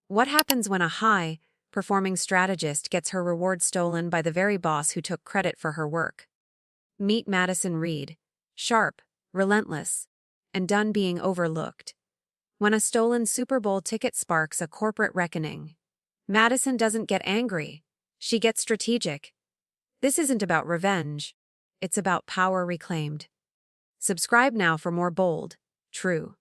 What happens when a high-performing strategist gets her reward stolen by the very boss who took credit for her work? Meet Madison Reed, sharp, relentless, and done being overlooked. When a stolen Super Bowl ticket sparks a corporate reckoning, Madison doesn't get angry. She gets strategic. This isn't about revenge. It's about power reclaimed. Subscribe now for more bold, true,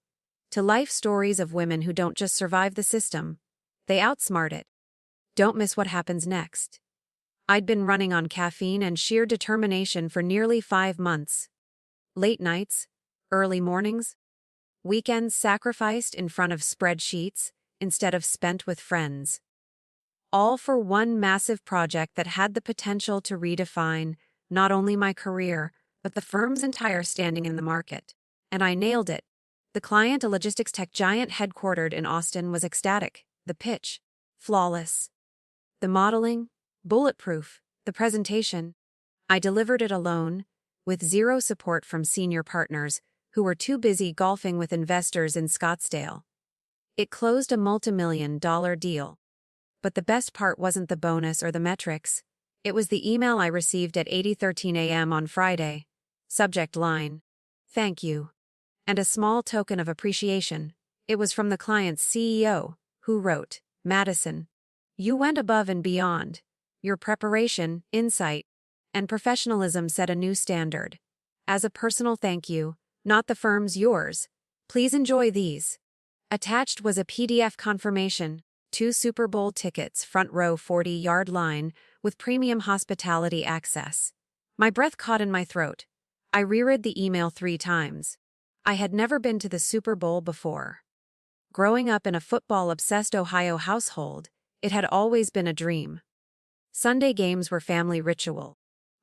to life stories of women who don't just survive the system, they outsmart it. Don't miss what happens next. I'd been running on caffeine and sheer determination for nearly 5 months. Late nights, early mornings, weekends sacrificed in front of spreadsheets instead of spent with friends. All for one massive project that had the potential to redefine not only my career, but the firm's entire standing in the market. And I nailed it. The client, a logistics tech giant headquartered in Austin, was ecstatic. The pitch, flawless. The modeling, bulletproof. The presentation, I delivered it alone, with zero support from senior partners who were too busy golfing with investors in Scottsdale. It closed a multi-million-dollar deal. But the best part wasn't the bonus or the metrics. It was the email I received at 8:13 a.m. on Friday. Subject line, "Thank you." And a small token of appreciation. It was from the client's CEO, who wrote, "Madison, you went above and beyond. Your preparation, insight, and professionalism set a new standard. As a personal thank you, not the firm's, yours, please enjoy these." Attached was a PDF confirmation, 2 Super Bowl tickets, front row 40-yard line, with premium hospitality access. My breath caught in my throat. I reread the email 3 times. I had never been to the Super Bowl before. Growing up in a football-obsessed Ohio household, it had always been a dream. Sunday games were family ritual.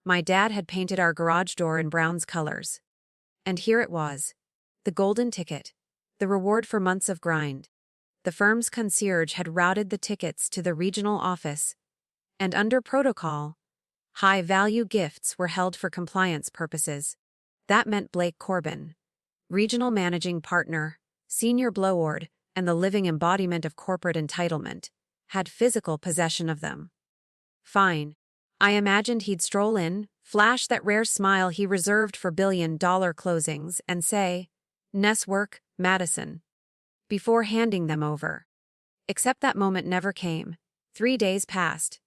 My dad had painted our garage door in Brown's colors. And here it was. The golden ticket. The reward for months of grind. The firm's concierge had routed the tickets to the regional office. And under protocol, high-value gifts were held for compliance purposes. That meant Blake Corbin, regional managing partner, senior bloword, and the living embodiment of corporate entitlement, had physical possession of them. Fine. I imagined he'd stroll in, flash that rare smile he reserved for billion-dollar closings, and say, "Nice work, Madison," before handing them over. Except that moment never came. 3 days passed.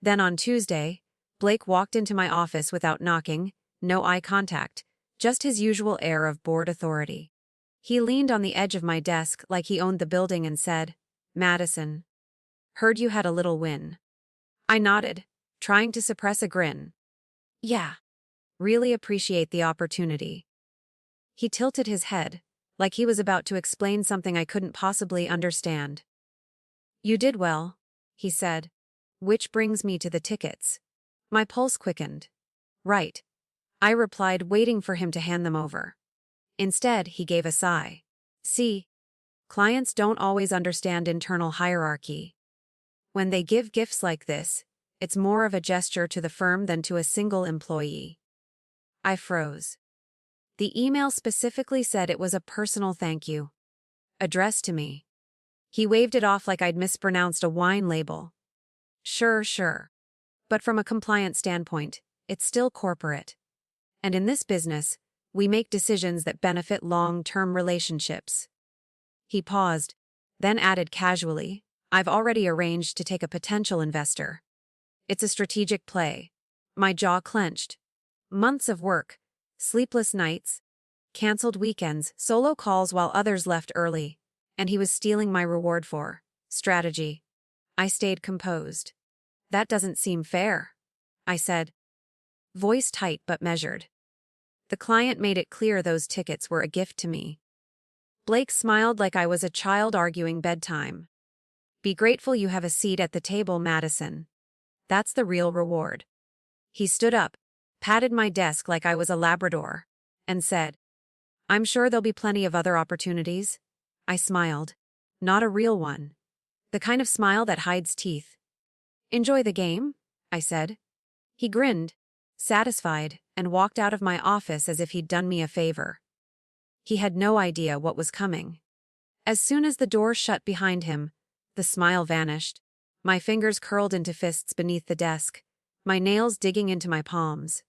Then on Tuesday, Blake walked into my office without knocking, no eye contact, just his usual air of bored authority. He leaned on the edge of my desk like he owned the building and said, "Madison, heard you had a little win." I nodded, trying to suppress a grin. "Yeah, really appreciate the opportunity." He tilted his head, like he was about to explain something I couldn't possibly understand. "You did well," he said. "Which brings me to the tickets." My pulse quickened. "Right," I replied, waiting for him to hand them over. Instead, he gave a sigh. "See, clients don't always understand internal hierarchy. When they give gifts like this, it's more of a gesture to the firm than to a single employee." I froze. The email specifically said it was a personal thank you, addressed to me. He waved it off like I'd mispronounced a wine label. Sure. But from a compliance standpoint, it's still corporate. And in this business, we make decisions that benefit long-term relationships. He paused, then added casually, "I've already arranged to take a potential investor. It's a strategic play." My jaw clenched. Months of work, sleepless nights, canceled weekends, solo calls while others left early, and he was stealing my reward for strategy. I stayed composed. "That doesn't seem fair," I said, voice tight but measured. The client made it clear those tickets were a gift to me. Blake smiled like I was a child arguing bedtime. "Be grateful you have a seat at the table, Madison. That's the real reward." He stood up, patted my desk like I was a Labrador, and said, "I'm sure there'll be plenty of other opportunities." I smiled. Not a real one. The kind of smile that hides teeth. "Enjoy the game," I said. He grinned, satisfied, and walked out of my office as if he'd done me a favor. He had no idea what was coming. As soon as the door shut behind him, The smile vanished. My fingers curled into fists beneath the desk, my nails digging into my palms.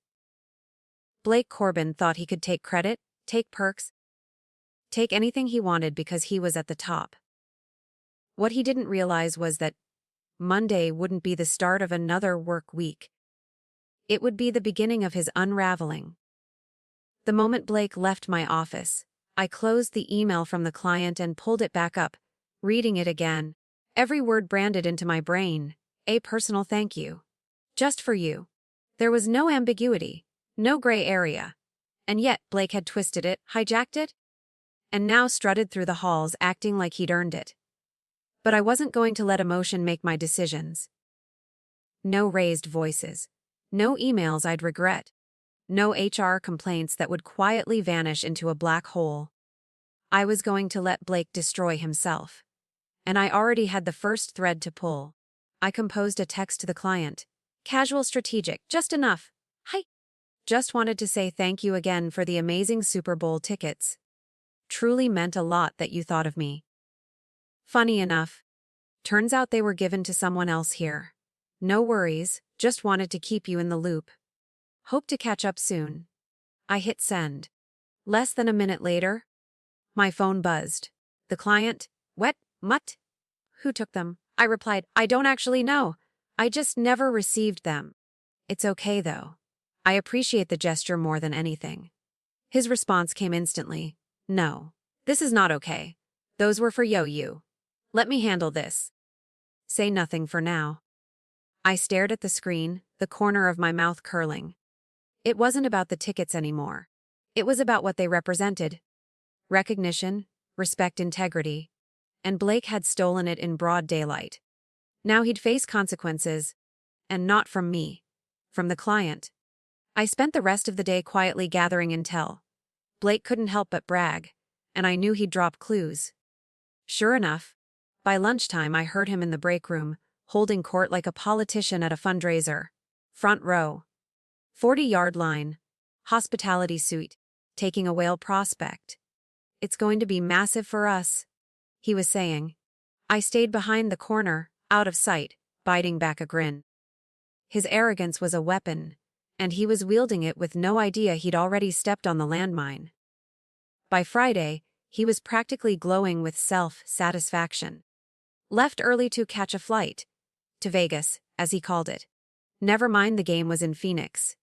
Blake Corbin thought he could take credit, take perks, take anything he wanted because he was at the top. What he didn't realize was that Monday wouldn't be the start of another work week. It would be the beginning of his unraveling. The moment Blake left my office, I closed the email from the client and pulled it back up, reading it again. Every word branded into my brain, a personal thank you. Just for you. There was no ambiguity, no gray area. And yet Blake had twisted it, hijacked it, and now strutted through the halls acting like he'd earned it. But I wasn't going to let emotion make my decisions. No raised voices. No emails I'd regret. No HR complaints that would quietly vanish into a black hole. I was going to let Blake destroy himself. And I already had the first thread to pull. I composed a text to the client. Casual, strategic, just enough. Hi. Just wanted to say thank you again for the amazing Super Bowl tickets. Truly meant a lot that you thought of me. Funny enough, turns out they were given to someone else here. No worries, just wanted to keep you in the loop. Hope to catch up soon. I hit send. Less than a minute later, my phone buzzed. The client, what, mutt? Who took them? I replied, I don't actually know. I just never received them. It's okay though. I appreciate the gesture more than anything. His response came instantly. No, this is not okay. Those were for you. Let me handle this. Say nothing for now. I stared at the screen, the corner of my mouth curling. It wasn't about the tickets anymore. It was about what they represented. Recognition, respect, integrity. And Blake had stolen it in broad daylight. Now he'd face consequences. And not from me. From the client. I spent the rest of the day quietly gathering intel. Blake couldn't help but brag, and I knew he'd drop clues. Sure enough, by lunchtime I heard him in the break room, holding court like a politician at a fundraiser. Front row. 40-yard line. Hospitality suite. Taking a whale prospect. It's going to be massive for us, he was saying. I stayed behind the corner, out of sight, biting back a grin. His arrogance was a weapon, and he was wielding it with no idea he'd already stepped on the landmine. By Friday, he was practically glowing with self-satisfaction. Left early to catch a flight. To Vegas, as he called it. Never mind the game was in Phoenix.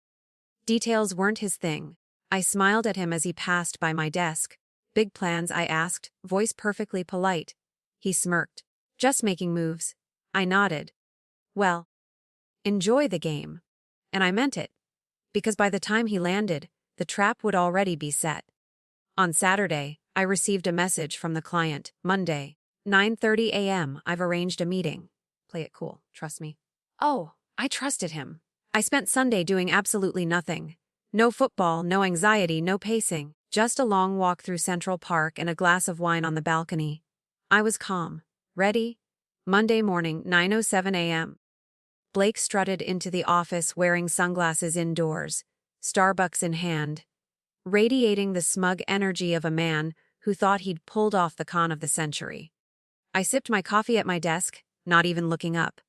Details weren't his thing. I smiled at him as he passed by my desk. Big plans, I asked, voice perfectly polite. He smirked. Just making moves. I nodded. Well, enjoy the game. And I meant it. Because by the time he landed, the trap would already be set. On Saturday, I received a message from the client. Monday, 9:30 a.m. I've arranged a meeting. Play it cool, trust me. Oh, I trusted him. I spent Sunday doing absolutely nothing. No football, no anxiety, no pacing. Just a long walk through Central Park and a glass of wine on the balcony. I was calm. Ready? Monday morning, 9:07 a.m. Blake strutted into the office wearing sunglasses indoors, Starbucks in hand, radiating the smug energy of a man who thought he'd pulled off the con of the century. I sipped my coffee at my desk, not even looking up.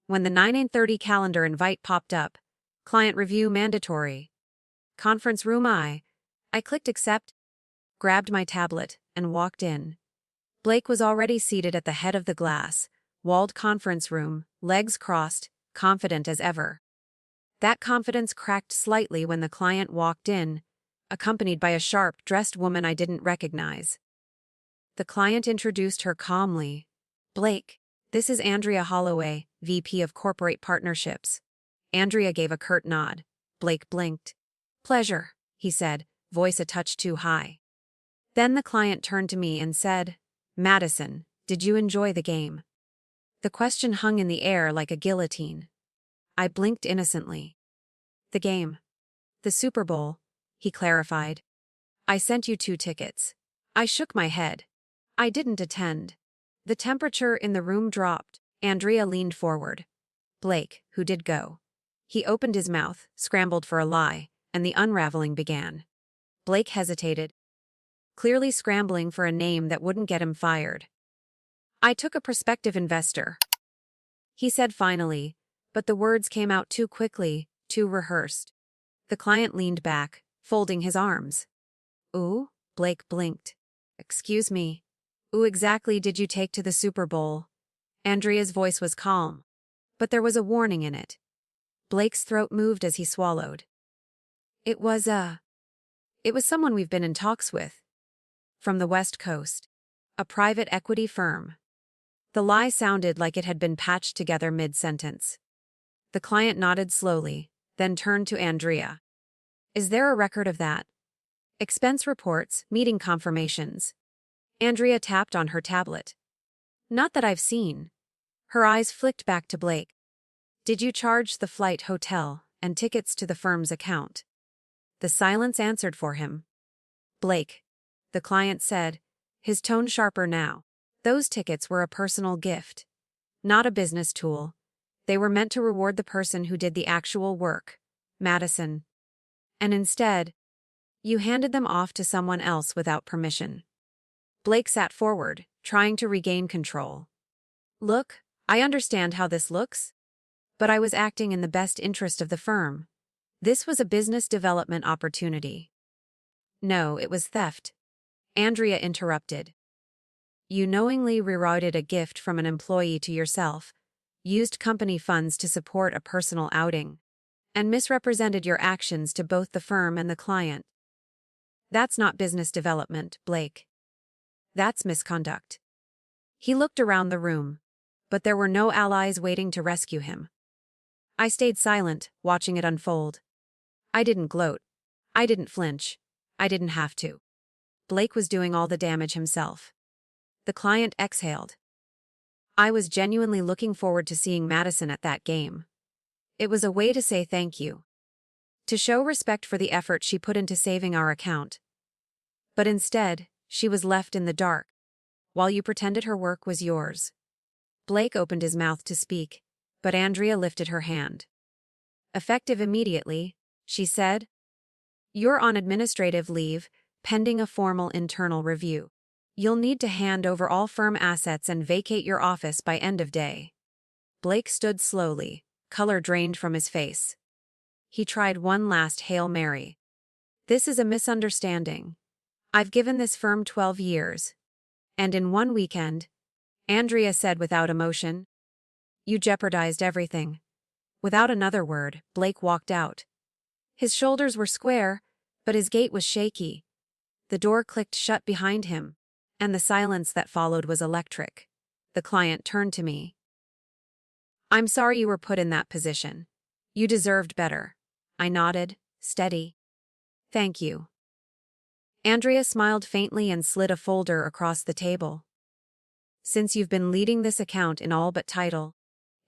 When the 9:30 calendar invite popped up, client review mandatory. Conference room I clicked accept, grabbed my tablet, and walked in. Blake was already seated at the head of the glass, walled conference room, legs crossed, confident as ever. That confidence cracked slightly when the client walked in, accompanied by a sharp-dressed woman I didn't recognize. The client introduced her calmly. Blake, this is Andrea Holloway, VP of Corporate Partnerships. Andrea gave a curt nod. Blake blinked. Pleasure, he said, voice a touch too high. Then the client turned to me and said, Madison, did you enjoy the game? The question hung in the air like a guillotine. I blinked innocently. The game. The Super Bowl, he clarified. I sent you 2 tickets. I shook my head. I didn't attend. The temperature in the room dropped. Andrea leaned forward. Blake, who did go? He opened his mouth, scrambled for a lie, and the unraveling began. Blake hesitated, clearly scrambling for a name that wouldn't get him fired. I took a prospective investor, he said finally, but the words came out too quickly, too rehearsed. The client leaned back, folding his arms. Ooh, Blake blinked. Excuse me. Who exactly did you take to the Super Bowl? Andrea's voice was calm, but there was a warning in it. Blake's throat moved as he swallowed. It was someone we've been in talks with. From the West Coast. A private equity firm. The lie sounded like it had been patched together mid-sentence. The client nodded slowly, then turned to Andrea. Is there a record of that? Expense reports, meeting confirmations. Andrea tapped on her tablet. Not that I've seen. Her eyes flicked back to Blake. Did you charge the flight, hotel, and tickets to the firm's account? The silence answered for him. Blake, the client said, his tone sharper now. Those tickets were a personal gift. Not a business tool. They were meant to reward the person who did the actual work, Madison. And instead, you handed them off to someone else without permission. Blake sat forward, trying to regain control. Look, I understand how this looks, but I was acting in the best interest of the firm. This was a business development opportunity. No, it was theft. Andrea interrupted. You knowingly rerouted a gift from an employee to yourself, used company funds to support a personal outing, and misrepresented your actions to both the firm and the client. That's not business development, Blake. That's misconduct. He looked around the room, but there were no allies waiting to rescue him. I stayed silent, watching it unfold. I didn't gloat. I didn't flinch. I didn't have to. Blake was doing all the damage himself. The client exhaled. I was genuinely looking forward to seeing Madison at that game. It was a way to say thank you. To show respect for the effort she put into saving our account. But instead, she was left in the dark, while you pretended her work was yours. Blake opened his mouth to speak, but Andrea lifted her hand. Effective immediately, she said. You're on administrative leave, pending a formal internal review. You'll need to hand over all firm assets and vacate your office by end of day. Blake stood slowly, color drained from his face. He tried one last Hail Mary. This is a misunderstanding. I've given this firm 12 years. And in one weekend, Andrea said without emotion, you jeopardized everything. Without another word, Blake walked out. His shoulders were square, but his gait was shaky. The door clicked shut behind him, and the silence that followed was electric. The client turned to me. I'm sorry you were put in that position. You deserved better. I nodded, steady. Thank you. Andrea smiled faintly and slid a folder across the table. Since you've been leading this account in all but title,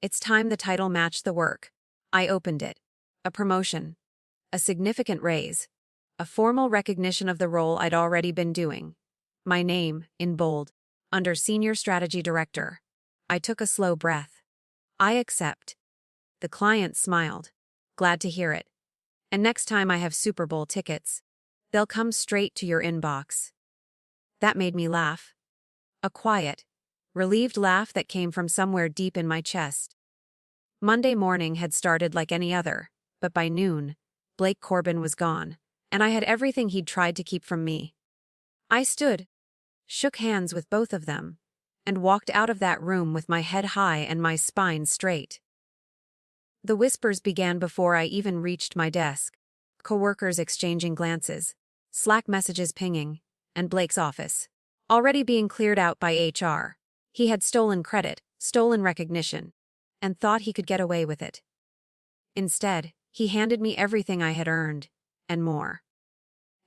it's time the title matched the work. I opened it. A promotion. A significant raise. A formal recognition of the role I'd already been doing. My name, in bold, under Senior Strategy Director. I took a slow breath. I accept. The client smiled. Glad to hear it. And next time I have Super Bowl tickets, they'll come straight to your inbox. That made me laugh. A quiet, relieved laugh that came from somewhere deep in my chest. Monday morning had started like any other, but by noon, Blake Corbin was gone, and I had everything he'd tried to keep from me. I stood, shook hands with both of them, and walked out of that room with my head high and my spine straight. The whispers began before I even reached my desk, coworkers exchanging glances, Slack messages pinging, and Blake's office already being cleared out by HR. He had stolen credit, stolen recognition, and thought he could get away with it. Instead, he handed me everything I had earned, and more.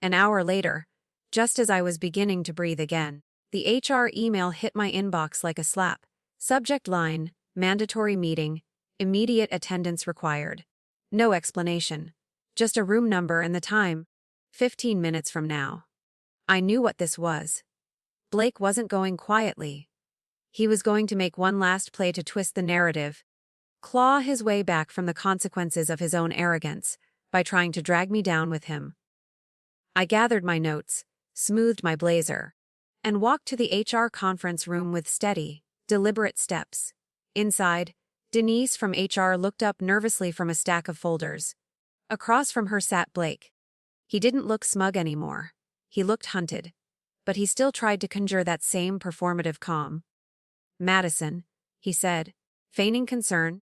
An hour later, just as I was beginning to breathe again, the HR email hit my inbox like a slap. Subject line, mandatory meeting, immediate attendance required. No explanation. Just a room number and the time. 15 minutes from now. I knew what this was. Blake wasn't going quietly. He was going to make one last play to twist the narrative, claw his way back from the consequences of his own arrogance by trying to drag me down with him. I gathered my notes, smoothed my blazer, and walked to the HR conference room with steady, Deliberate steps. Inside, Denise from HR looked up nervously from a stack of folders. Across from her sat Blake. He didn't look smug anymore. He looked hunted. But he still tried to conjure that same performative calm. "Madison," he said, feigning concern,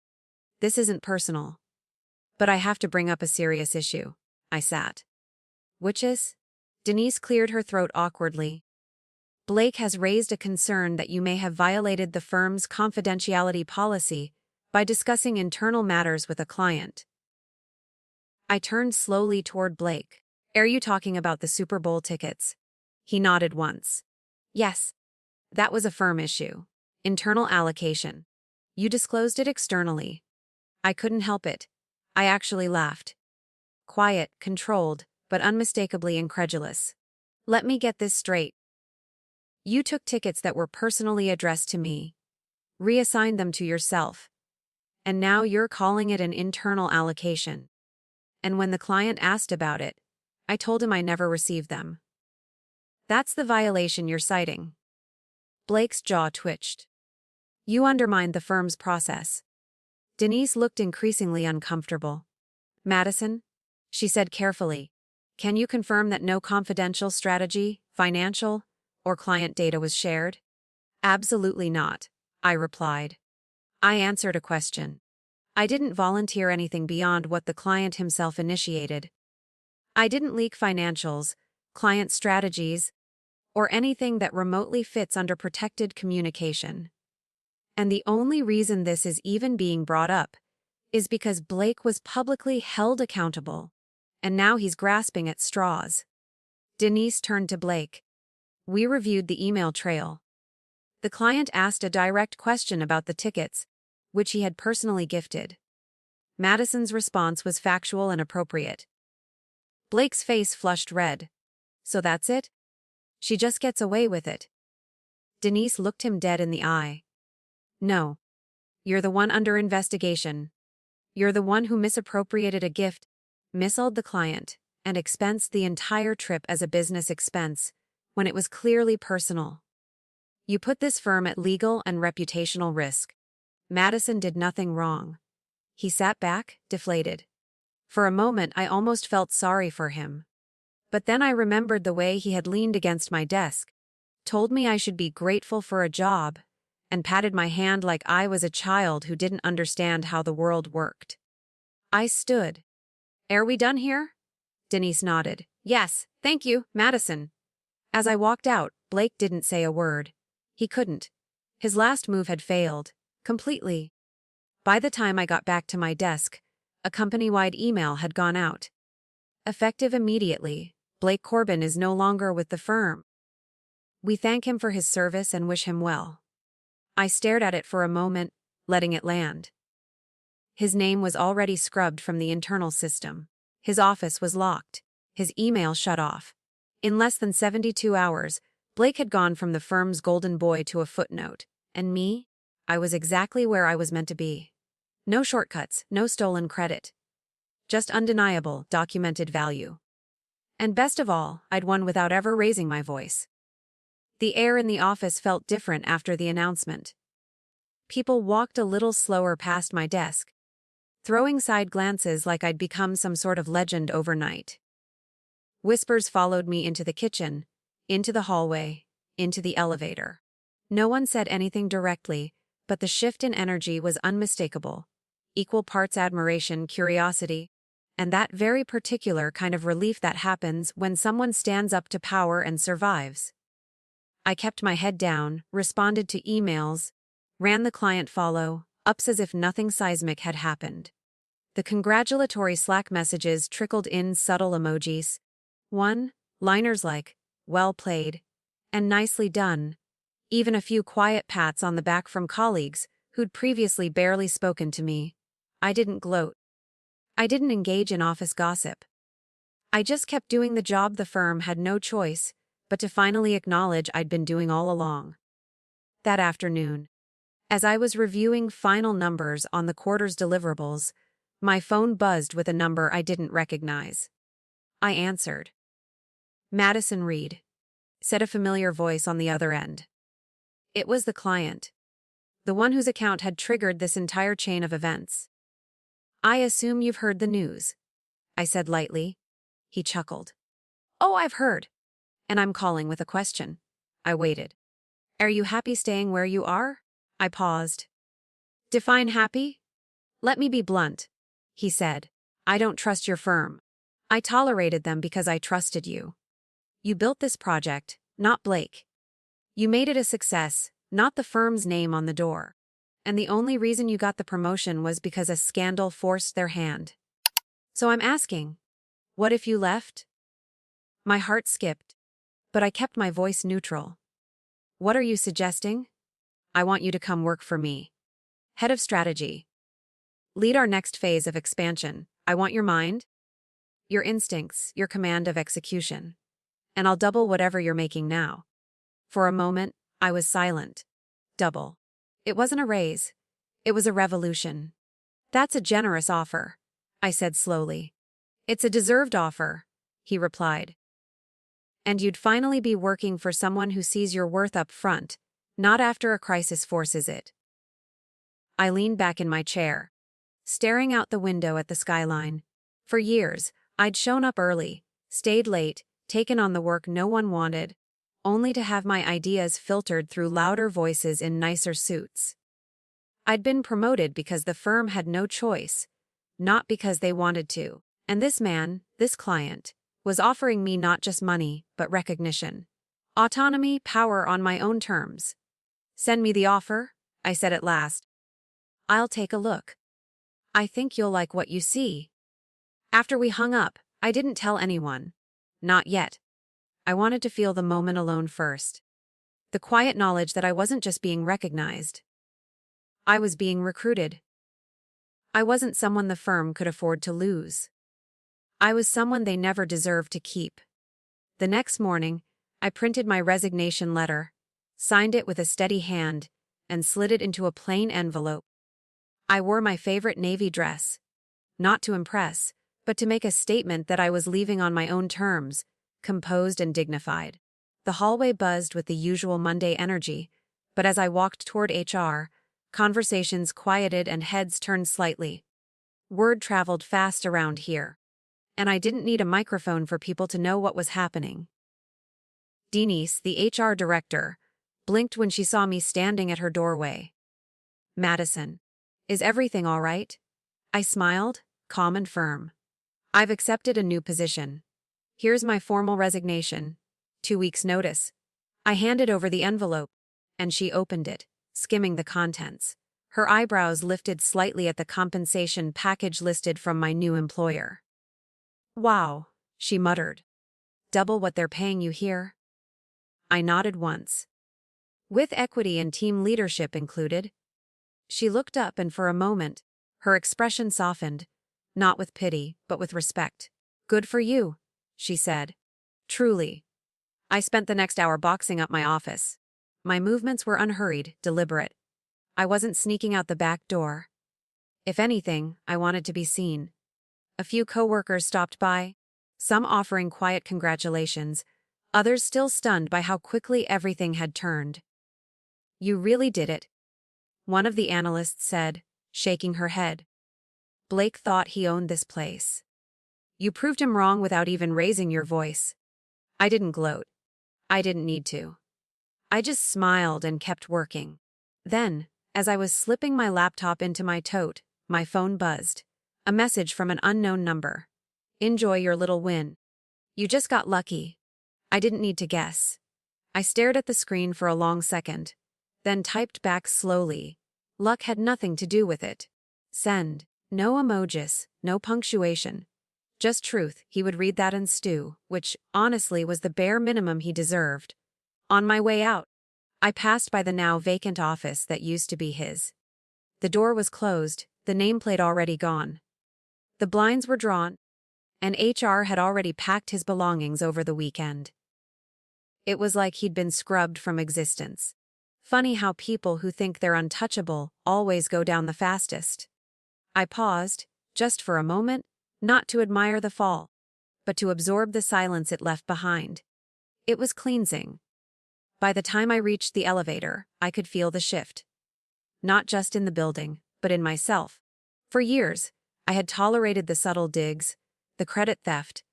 "this isn't personal. But I have to bring up a serious issue." I sat. "Which is?" Denise cleared her throat awkwardly. "Blake has raised a concern that you may have violated the firm's confidentiality policy by discussing internal matters with a client." I turned slowly toward Blake. "Are you talking about the Super Bowl tickets?" He nodded once. "Yes. That was a firm issue. Internal allocation. You disclosed it externally." I couldn't help it. I actually laughed. Quiet, controlled, but unmistakably incredulous. "Let me get this straight. You took tickets that were personally addressed to me, reassigned them to yourself, and now you're calling it an internal allocation. And when the client asked about it, I told him I never received them. That's the violation you're citing." Blake's jaw twitched. "You undermined the firm's process." Denise looked increasingly uncomfortable. "Madison," she said carefully, "can you confirm that no confidential strategy, financial, or client data was shared?" "Absolutely not," I replied. I answered a question. I didn't volunteer anything beyond what the client himself initiated. I didn't leak financials, client strategies, or anything that remotely fits under protected communication. And the only reason this is even being brought up is because Blake was publicly held accountable, and now he's grasping at straws. Denise turned to Blake. We reviewed the email trail. The client asked a direct question about the tickets, which he had personally gifted. Madison's response was factual and appropriate. Blake's face flushed red. "So that's it? She just gets away with it." Denise looked him dead in the eye. "No. You're the one under investigation. You're the one who misappropriated a gift, missold the client, and expensed the entire trip as a business expense, when it was clearly personal. You put this firm at legal and reputational risk. Madison did nothing wrong." He sat back, deflated. For a moment I almost felt sorry for him. But then I remembered the way he had leaned against my desk, told me I should be grateful for a job, and patted my hand like I was a child who didn't understand how the world worked. I stood. "Are we done here?" Denise nodded. "Yes, thank you, Madison." As I walked out, Blake didn't say a word. He couldn't. His last move had failed. Completely. By the time I got back to my desk, a company-wide email had gone out. Effective immediately, Blake Corbin is no longer with the firm. We thank him for his service and wish him well. I stared at it for a moment, letting it land. His name was already scrubbed from the internal system. His office was locked. His email shut off. In less than 72 hours, Blake had gone from the firm's golden boy to a footnote. And me? I was exactly where I was meant to be. No shortcuts, no stolen credit. Just undeniable, documented value. And best of all, I'd won without ever raising my voice. The air in the office felt different after the announcement. People walked a little slower past my desk, throwing side glances like I'd become some sort of legend overnight. Whispers followed me into the kitchen, into the hallway, into the elevator. No one said anything directly, but the shift in energy was unmistakable. Equal parts admiration, curiosity, and that very particular kind of relief that happens when someone stands up to power and survives. I kept my head down, responded to emails, ran the client follow-ups as if nothing seismic had happened. The congratulatory Slack messages trickled in subtle emojis. One-liners like, "Well played," and "Nicely done." Even a few quiet pats on the back from colleagues who'd previously barely spoken to me. I didn't gloat. I didn't engage in office gossip. I just kept doing the job the firm had no choice but to finally acknowledge I'd been doing all along. That afternoon, as I was reviewing final numbers on the quarter's deliverables, my phone buzzed with a number I didn't recognize. I answered. "Madison Reed," said a familiar voice on the other end. It was the client. the one whose account had triggered this entire chain of events. "I assume you've heard the news," I said lightly. He chuckled. "Oh, I've heard. And I'm calling with a question." I waited. "Are you happy staying where you are?" I paused. "Define happy?" "Let me be blunt," he said. "I don't trust your firm. I tolerated them because I trusted you. You built this project, not Blake. You made it a success, not the firm's name on the door. And the only reason you got the promotion was because a scandal forced their hand. So I'm asking, what if you left?" My heart skipped, but I kept my voice neutral. "What are you suggesting?" "I want you to come work for me. Head of strategy. Lead our next phase of expansion. I want your mind, your instincts, your command of execution. And I'll double whatever you're making now." For a moment, I was silent. Double. It wasn't a raise. It was a revolution. "That's a generous offer," I said slowly. "It's a deserved offer," he replied. "And you'd finally be working for someone who sees your worth up front, not after a crisis forces it." I leaned back in my chair, staring out the window at the skyline. For years, I'd shown up early, stayed late, taken on the work no one wanted, only to have my ideas filtered through louder voices in nicer suits. I'd been promoted because the firm had no choice, not because they wanted to. And this man, this client, was offering me not just money, but recognition. Autonomy, power on my own terms. "Send me the offer," I said at last. "I'll take a look. I think you'll like what you see." After we hung up, I didn't tell anyone. Not yet. I wanted to feel the moment alone first. The quiet knowledge that I wasn't just being recognized. I was being recruited. I wasn't someone the firm could afford to lose. I was someone they never deserved to keep. The next morning, I printed my resignation letter, signed it with a steady hand, and slid it into a plain envelope. I wore my favorite navy dress, not to impress, but to make a statement that I was leaving on my own terms, composed and dignified. The hallway buzzed with the usual Monday energy, but as I walked toward HR, conversations quieted and heads turned slightly. Word traveled fast around here, and I didn't need a microphone for people to know what was happening. Denise, the HR director, blinked when she saw me standing at her doorway. "Madison, is everything all right?" I smiled, calm and firm. "I've accepted a new position. Here's my formal resignation. 2 weeks' notice." I handed over the envelope, and she opened it, skimming the contents. Her eyebrows lifted slightly at the compensation package listed from my new employer. "Wow," she muttered. "Double what they're paying you here?" I nodded once. "With equity and team leadership included." She looked up, and for a moment, her expression softened, not with pity, but with respect. "Good for you," she said. "Truly." I spent the next hour boxing up my office. My movements were unhurried, deliberate. I wasn't sneaking out the back door. If anything, I wanted to be seen. A few coworkers stopped by, some offering quiet congratulations, others still stunned by how quickly everything had turned. "You really did it," one of the analysts said, shaking her head. "Blake thought he owned this place. You proved him wrong without even raising your voice." I didn't gloat. I didn't need to. I just smiled and kept working. Then, as I was slipping my laptop into my tote, my phone buzzed. A message from an unknown number. "Enjoy your little win. You just got lucky." I didn't need to guess. I stared at the screen for a long second, then typed back slowly. Luck had nothing to do with it. Send. No emojis, no punctuation. Just truth. He would read that and stew, which, honestly, was the bare minimum he deserved. On my way out, I passed by the now vacant office that used to be his. The door was closed, the nameplate already gone. The blinds were drawn, and HR had already packed his belongings over the weekend. It was like he'd been scrubbed from existence. Funny how people who think they're untouchable always go down the fastest. I paused, just for a moment, not to admire the fall, but to absorb the silence it left behind. It was cleansing. By the time I reached the elevator, I could feel the shift. not just in the building, but in myself. For years, I had tolerated the subtle digs, the credit theft,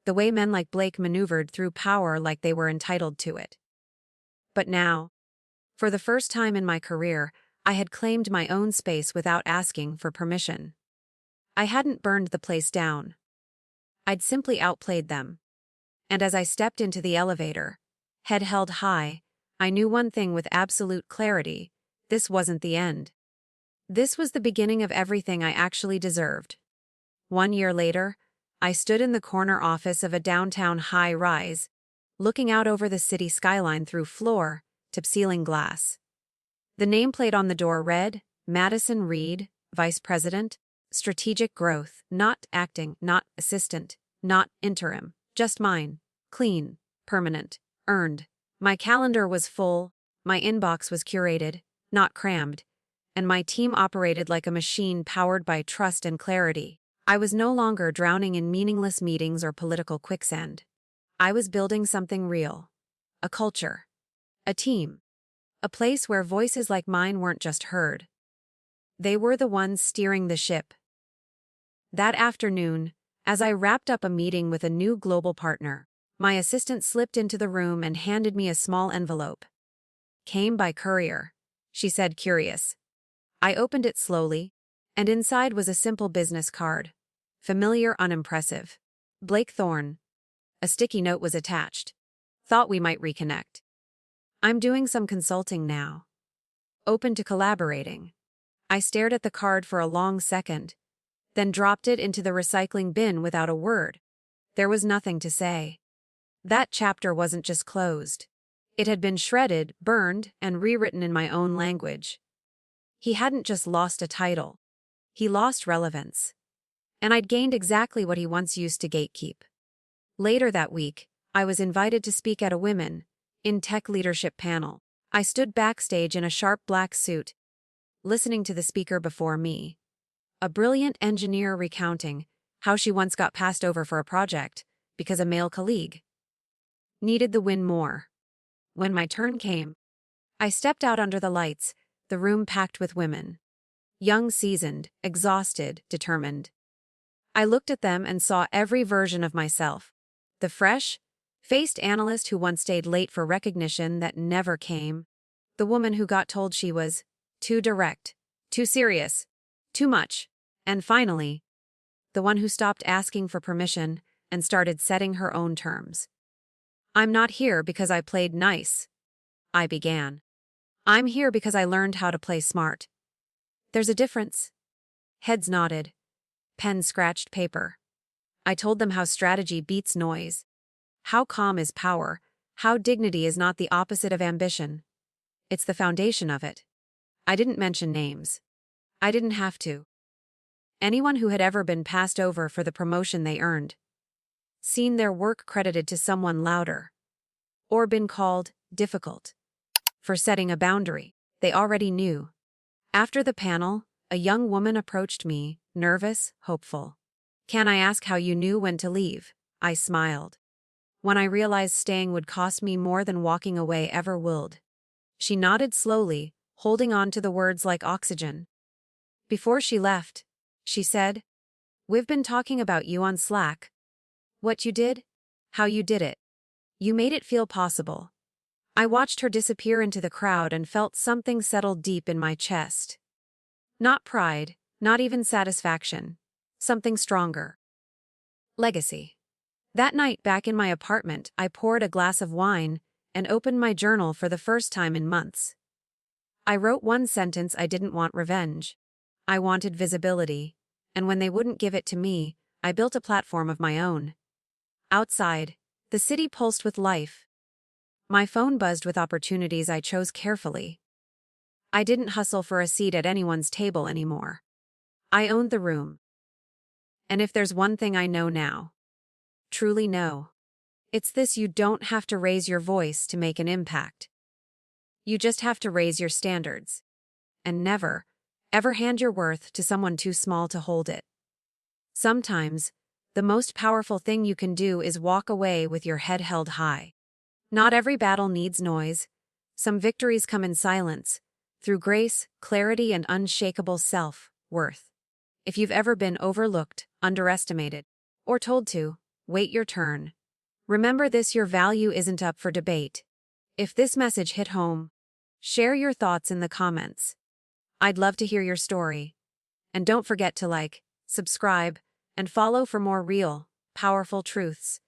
the way men like Blake maneuvered through power like they were entitled to it. But now, for the first time in my career, I had claimed my own space without asking for permission. I hadn't burned the place down. I'd simply outplayed them. And as I stepped into the elevator, head held high, I knew one thing with absolute clarity: this wasn't the end. This was the beginning of everything I actually deserved. 1 year later, I stood in the corner office of a downtown high-rise, looking out over the city skyline through floor-to-ceiling glass. The nameplate on the door read, Madison Reed, Vice President, Strategic Growth, not acting, not assistant, not interim, just mine, clean, permanent, earned. My calendar was full, my inbox was curated, not crammed, and my team operated like a machine powered by trust and clarity. I was no longer drowning in meaningless meetings or political quicksand. I was building something real. A culture. A team. A place where voices like mine weren't just heard. They were the ones steering the ship. That afternoon, as I wrapped up a meeting with a new global partner, my assistant slipped into the room and handed me a small envelope. Came by courier, she said, curious. I opened it slowly, and inside was a simple business card. Familiar, unimpressive. Blake Thorne. A sticky note was attached. Thought we might reconnect. I'm doing some consulting now. Open to collaborating. I stared at the card for a long second, then dropped it into the recycling bin without a word. There was nothing to say. That chapter wasn't just closed. It had been shredded, burned, and rewritten in my own language. He hadn't just lost a title. He lost relevance. And I'd gained exactly what he once used to gatekeep. Later that week, I was invited to speak at a Women in Tech Leadership panel. I stood backstage in a sharp black suit, listening to the speaker before me. A brilliant engineer recounting how she once got passed over for a project because a male colleague needed the win more. When my turn came, I stepped out under the lights, the room packed with women. Young, seasoned, exhausted, determined. I looked at them and saw every version of myself. The fresh-faced analyst who once stayed late for recognition that never came. The woman who got told she was too direct, too serious, too much. And finally, the one who stopped asking for permission and started setting her own terms. I'm not here because I played nice, I began. I'm here because I learned how to play smart. There's a difference. Heads nodded. Pen scratched paper. I told them how strategy beats noise. How calm is power. How dignity is not the opposite of ambition. It's the foundation of it. I didn't mention names. I didn't have to. Anyone who had ever been passed over for the promotion they earned, seen their work credited to someone louder, or been called difficult for setting a boundary, they already knew. After the panel, a young woman approached me, nervous, hopeful. Can I ask how you knew when to leave? I smiled. When I realized staying would cost me more than walking away ever would. She nodded slowly, holding on to the words like oxygen. Before she left, she said, "We've been talking about you on Slack. What you did, how you did it. You made it feel possible." I watched her disappear into the crowd and felt something settle deep in my chest. Not pride, not even satisfaction. Something stronger. Legacy. That night back in my apartment, I poured a glass of wine and opened my journal for the first time in months. I wrote one sentence: I didn't want revenge. I wanted visibility, and when they wouldn't give it to me, I built a platform of my own. Outside, the city pulsed with life. My phone buzzed with opportunities I chose carefully. I didn't hustle for a seat at anyone's table anymore. I owned the room. And if there's one thing I know now, truly know, it's this: you don't have to raise your voice to make an impact. You just have to raise your standards. And never, ever hand your worth to someone too small to hold it. Sometimes, the most powerful thing you can do is walk away with your head held high. Not every battle needs noise. Some victories come in silence, through grace, clarity, and unshakable self-worth. If you've ever been overlooked, underestimated, or told to wait your turn, remember this: your value isn't up for debate. If this message hit home, share your thoughts in the comments. I'd love to hear your story. And don't forget to like, subscribe, and follow for more real, powerful truths.